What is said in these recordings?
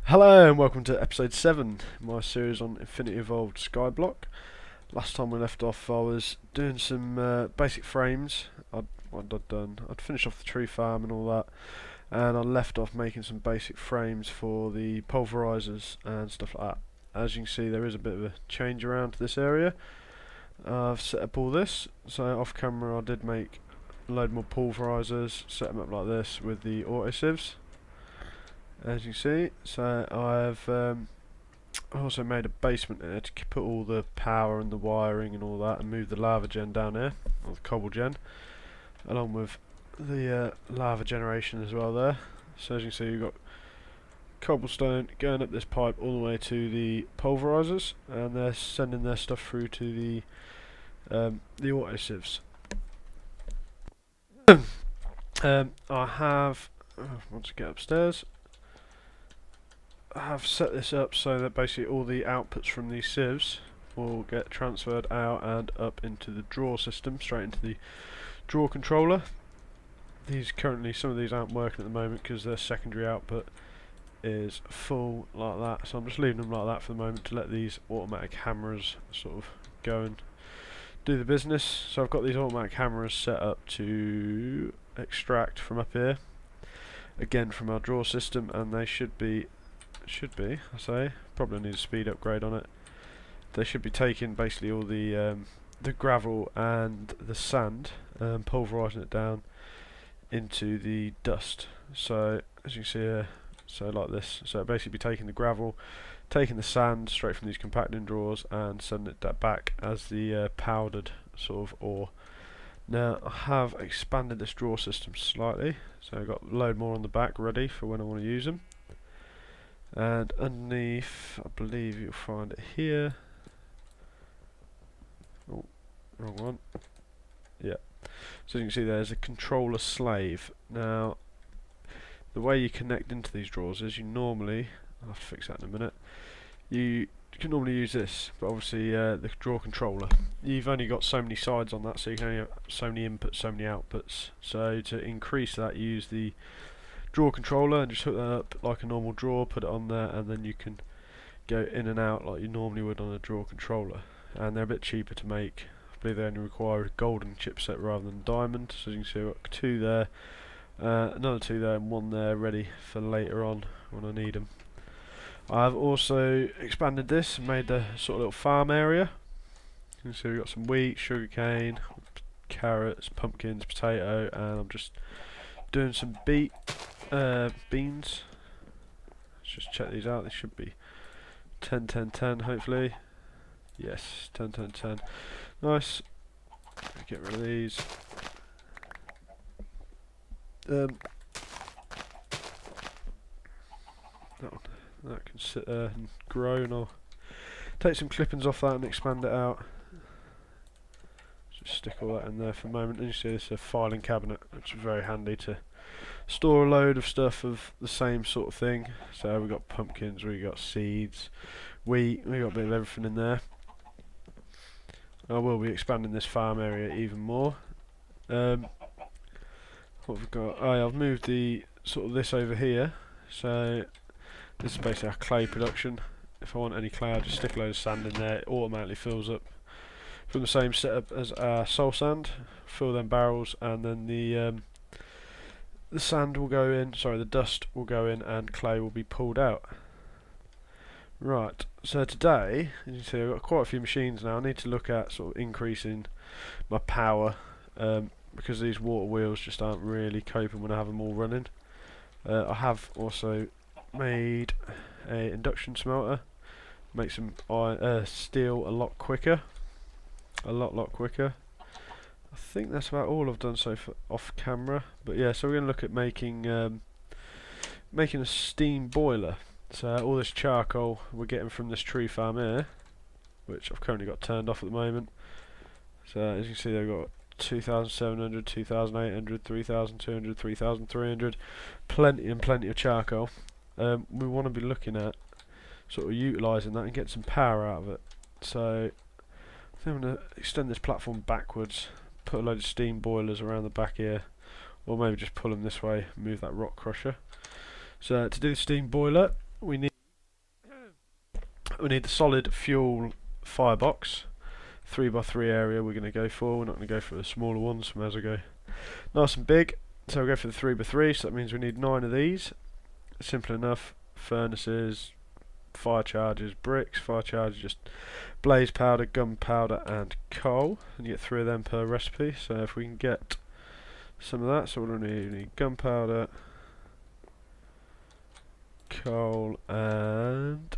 Hello and welcome to episode 7, my series on Infinity Evolved Skyblock. Last time we left off I was doing some basic frames. I'd finished off the tree farm and all that, and I left off making some basic frames for the pulverizers and stuff like that. As you can see, there is a bit of a change around to this area. I've set up all this, so off camera I did make a load more pulverizers, set them up like this with the autosieves, as you see. So I've also made a basement here to put all the power and the wiring and all that, and move the lava gen down here, or the cobble gen, along with the lava generation as well there. So as you can see, you've got cobblestone going up this pipe all the way to the pulverizers, and they're sending their stuff through to the autosieves. I have once I get upstairs, I have set this up so that basically all the outputs from these sieves will get transferred out and up into the draw system, straight into the draw controller. Some of these aren't working at the moment because their secondary output is full like that, so I'm just leaving them like that for the moment to let these automatic hammers sort of go and do the business. So I've got these automatic hammers set up to extract from up here, again from our draw system, and they should be, I say, probably need a speed upgrade on it. They should be taking basically all the gravel and the sand, pulverising it down into the dust. So as you can see here, so like this, so basically be taking the gravel, taking the sand straight from these compacting drawers and sending it back as the powdered sort of ore. Now I have expanded this drawer system slightly, so I've got a load more on the back ready for when I want to use them. And underneath, I believe you'll find it here. Oh, wrong one. Yeah. So you can see there's a controller slave. Now, the way you connect into these drawers is I'll have to fix that in a minute. You can normally use this, but obviously the draw controller, you've only got so many sides on that, so you can only have so many inputs, so many outputs. So to increase that, use the draw controller and just hook that up like a normal drawer, put it on there, and then you can go in and out like you normally would on a draw controller. And they're a bit cheaper to make. I believe they only require a golden chipset rather than diamond. So as you can see, I've got 2 there, another 2 there, and 1 there ready for later on when I need them. I've also expanded this and made a sort of little farm area. You can see we've got some wheat, sugarcane, carrots, pumpkins, potato, and I'm just doing some beans. Let's just check these out. They should be 10, 10, 10 hopefully. Yes, 10, 10, 10. Nice. Get rid of these. That can sit there and grow, and I'll take some clippings off that and expand it out. Just stick all that in there for a moment. And you see this is a filing cabinet, which is very handy to store a load of stuff of the same sort of thing. So we've got pumpkins, we've got seeds, wheat, we've got a bit of everything in there. I will be expanding this farm area even more. What we've got, I've moved the sort of this over here. So this is basically our clay production. If I want any clay, I just stick a load of sand in there. It automatically fills up from the same setup as our soul sand. Fill them barrels, and then the sand will go in. Sorry, the dust will go in, and clay will be pulled out. Right. So today, as you see, I've got quite a few machines now. I need to look at sort of increasing my power, because these water wheels just aren't really coping when I have them all running. I have also made a induction smelter, make some steel a lot quicker, a lot quicker. I think that's about all I've done so far off camera. But yeah, so we're going to look at making a steam boiler. So all this charcoal we're getting from this tree farm here, which I've currently got turned off at the moment. So as you can see, they've got 2,700, 2,800, 3,200, 3,300, plenty and plenty of charcoal. We want to be looking at sort of utilising that and get some power out of it. So I think I'm going to extend this platform backwards, put a load of steam boilers around the back here, or maybe just pull them this way and move that rock crusher. So to do the steam boiler, we need We need the solid fuel firebox. 3x3 area we're going to go for. We're not going to go for the smaller ones. We may as well go nice and big. So we'll go for the 3x3, so that means we need 9 of these. Simple enough. Furnaces, fire chargers, bricks, fire chargers, just blaze powder, gunpowder and coal. And you get 3 of them per recipe. So if we can get some of that, so we'll need gunpowder, coal and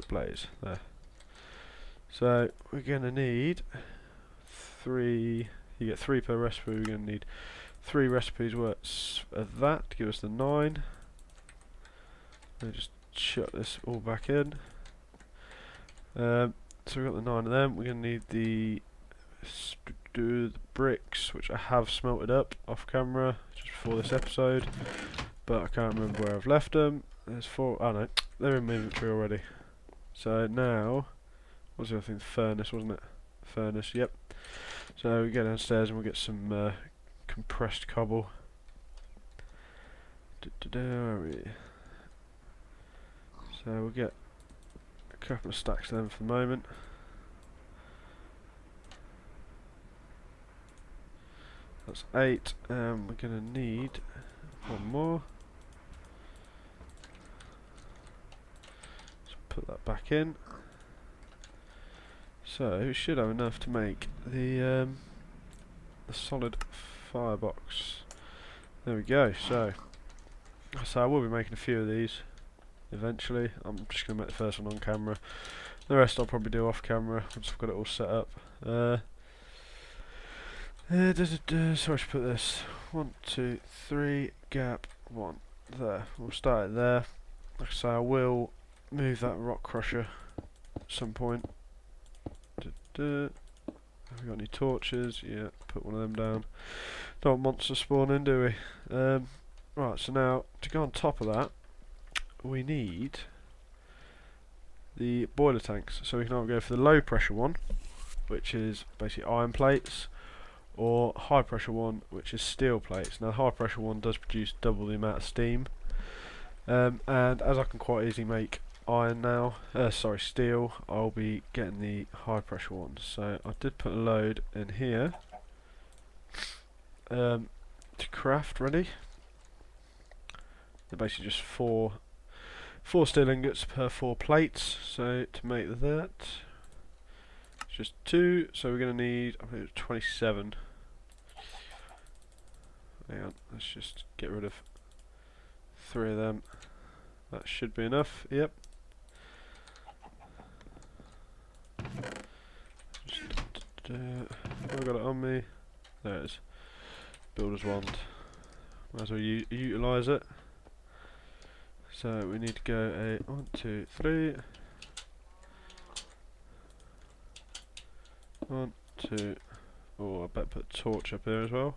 blaze. There. So we're going to need 3, you get 3 per recipe, we're going to need 3 recipes worth of that to give us the 9. I'll just shut this all back in. So we've got the 9 of them. We're going to need the bricks, which I have smelted up off camera just before this episode, but I can't remember where I've left them. There's 4, oh no, they're in my inventory already. So now, what's the other thing? The furnace, wasn't it? Furnace, yep. So we go downstairs and we'll get some compressed cobble. Where are we? So we'll get a couple of stacks of them for the moment. That's 8, and we're going to need 1 more. So put that back in. So we should have enough to make the solid firebox. There we go. So I will be making a few of these eventually. I'm just going to make the first one on camera. The rest I'll probably do off camera once I've got it all set up. So I should put this 1, 2, 3 gap 1 there. We'll start it there. Like I say, I will move that rock crusher at some point. Have we got any torches? Yeah, put one of them down. Don't want monsters spawning, do we? Right, so now to go on top of that, we need the boiler tanks. So we can either go for the low pressure one, which is basically iron plates, or high pressure one, which is steel plates. Now the high pressure one does produce double the amount of steam, and as I can quite easily make iron now, steel, I'll be getting the high pressure ones. So I did put a load in here to craft ready. They're basically just four steel ingots per 4 plates. So to make that, it's just 2. So we're going to need, I think it's 27. Hang on, let's just get rid of 3 of them. That should be enough. Yep. I've got it on me. There it is. Builder's wand. Might as well utilise it. So we need to go a 1, 2, 3. 1, 2. Oh, I better put a torch up here as well.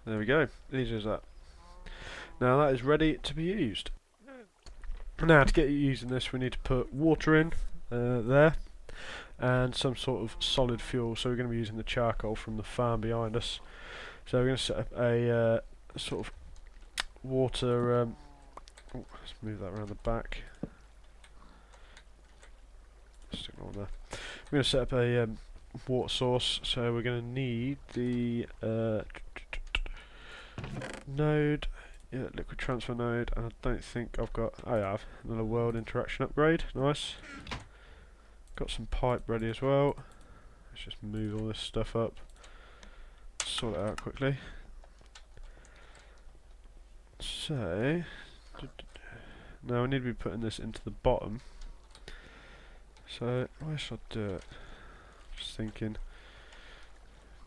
There we go. Easy as that. Now that is ready to be used. Now to get using this, we need to put water in there, and some sort of solid fuel. So we're going to be using the charcoal from the farm behind us. So we're going to set up a sort of water. Let's move that around the back. Stick it on there. We're going to set up a water source. So we're going to need the node. Yeah, liquid transfer node, and I don't think I've got. I have another world interaction upgrade. Nice. Got some pipe ready as well. Let's just move all this stuff up. Sort it out quickly. So now I need to be putting this into the bottom. So where should I do it? Just thinking.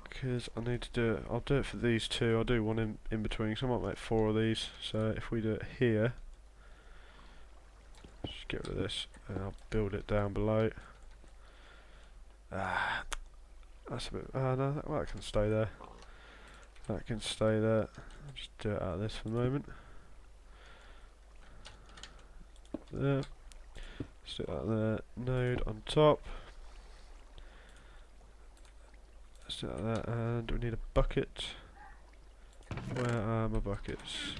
Because I need to do it, I'll do it for these 2, I'll do one in between, so I might make 4 of these. So if we do it here, just get rid of this, and I'll build it down below. That's a bit, no, that can stay there. That can stay there. I'll just do it out of this for the moment. There. Stick that there, node on top. Let's Set that, and we need a bucket. Where are my buckets?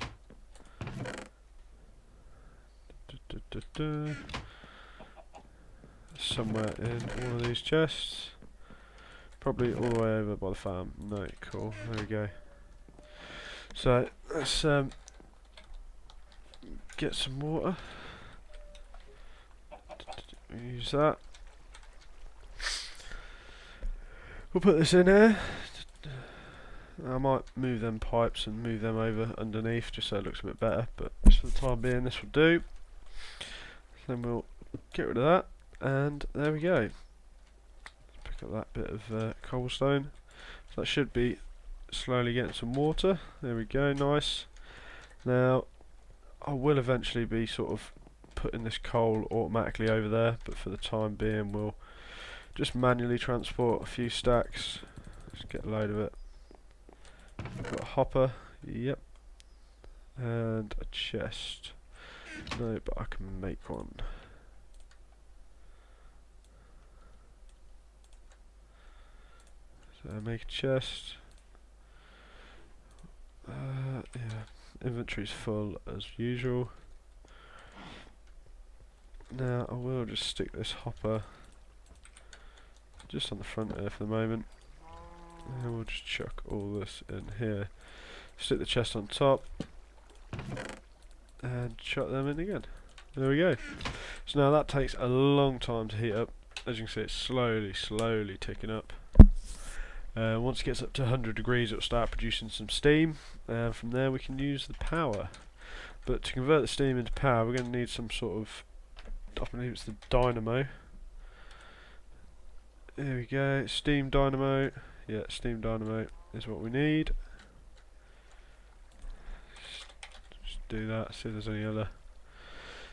Somewhere in one of these chests. Probably all the way over by the farm. No, cool. There we go. So let's get some water. Use that. We'll put this in here. I might move them pipes and move them over underneath just so it looks a bit better, but just for the time being this will do. Then we'll get rid of that, and there we go. Let's pick up that bit of cobblestone. So that should be slowly getting some water. There we go, nice. Now I will eventually be sort of putting this coal automatically over there, but for the time being we'll just manually transport a few stacks. Let's get a load of it. Got a hopper, yep, and a chest. No, but I can make one. So make a chest. Yeah, inventory's full as usual. Now I will just stick this hopper just on the front here for the moment, and we'll just chuck all this in here. Stick the chest on top and chuck them in again. There we go. So now that takes a long time to heat up. As you can see, it's slowly ticking up. Once it gets up to 100 degrees, it'll start producing some steam, and from there we can use the power. But to convert the steam into power, we're going to need some sort of, I believe it's the dynamo. There we go, steam dynamo. Yeah, steam dynamo is what we need. Just do that, see if there's any other.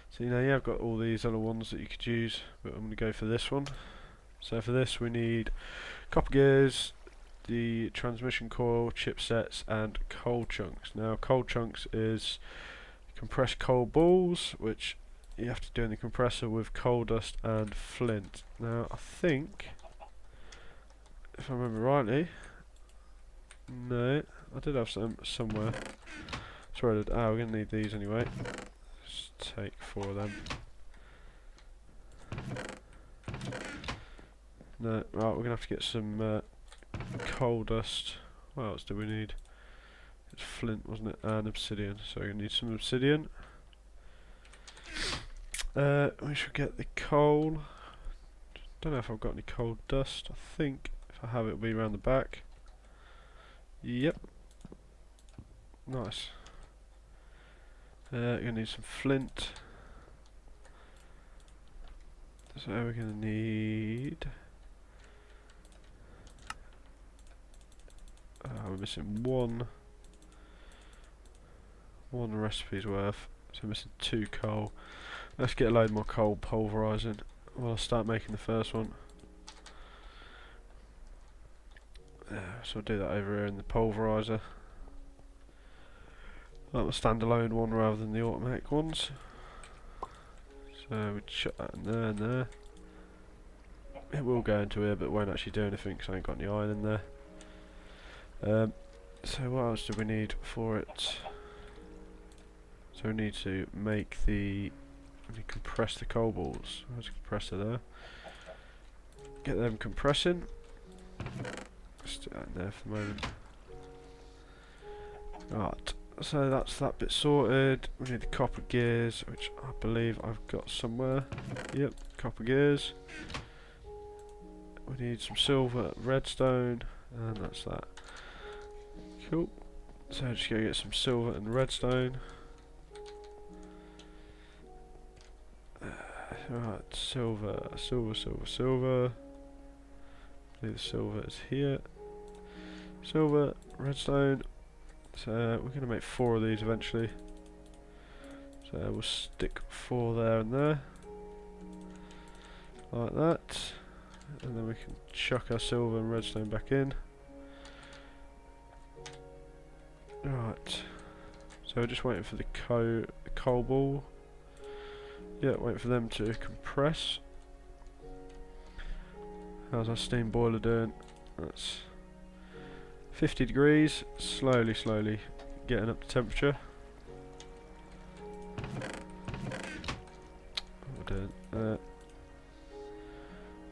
So you know, yeah, I've got all these other ones that you could use, but I'm going to go for this one. So for this we need copper gears, the transmission coil, chipsets, and coal chunks. Now coal chunks is compressed coal balls, which you have to do in the compressor with coal dust and flint. Now I think, if I remember rightly, no, I did have some somewhere. Sorry, we're going to need these anyway. Let's take 4 of them. No, right, we're going to have to get some coal dust. What else do we need? It's flint, wasn't it? And obsidian. So we're going to need some obsidian. We should get the coal. Don't know if I've got any coal dust. I think if I have it, it'll be around the back. Yep. Nice. You're going to need some flint. So we're going to need... we're missing one recipe's worth. So we're missing 2 coal. Let's get a load more coal pulverising. Well, I'll start making the first one. So I'll do that over here in the pulveriser. Like the standalone one rather than the automatic ones. So we chuck that in there and there. It will go into here, but it won't actually do anything because I ain't got any iron in there. So what else do we need for it? So we need to make the... we compress the coal balls. There's a compressor there. Get them compressing. Stick that in there for the moment. Right, so that's that bit sorted. We need the copper gears, which I believe I've got somewhere. Yep, copper gears. We need some silver, redstone, and that's that. Cool. So just go get some silver and redstone. Right, silver. I believe the silver is here. Silver, redstone. So we're going to make 4 of these eventually. So we'll stick 4 there and there. Like that. And then we can chuck our silver and redstone back in. Right. So we're just waiting for the coal ball. Yeah, waiting for them to compress. How's our steam boiler doing? That's 50 degrees, slowly getting up to temperature. What we're doing there.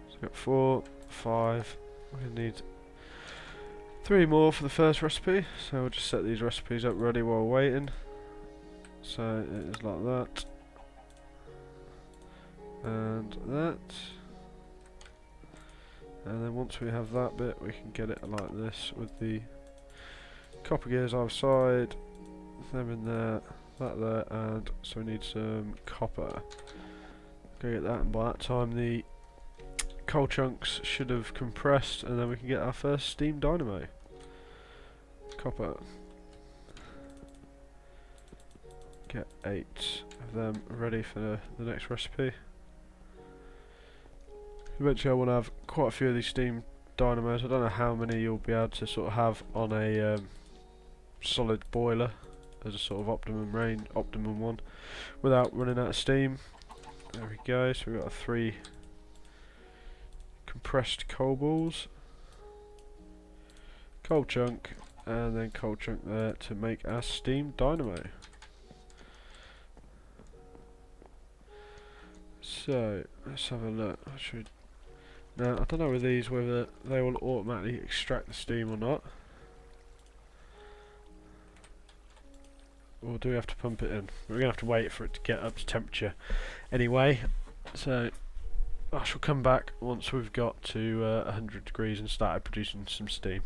So we've got 4, 5, we're going to need 3 more for the first recipe, so we'll just set these recipes up ready while we're waiting. So it is like that, and that, and then once we have that bit we can get it like this with the copper gears either side, them in there, that there, and so we need some copper. Go get that, and by that time the coal chunks should have compressed, and then we can get our first steam dynamo. Copper. Get 8 of them ready for the next recipe. Eventually I want to have quite a few of these steam dynamos. I don't know how many you'll be able to sort of have on a solid boiler as a sort of optimum one without running out of steam. There we go, so we've got 3 compressed coal balls, coal chunk, and then coal chunk there to make our steam dynamo. So let's have a look. Now I don't know with these whether they will automatically extract the steam or not, or do we have to pump it in? We're gonna have to wait for it to get up to temperature anyway, so I shall come back once we've got to 100 degrees and started producing some steam.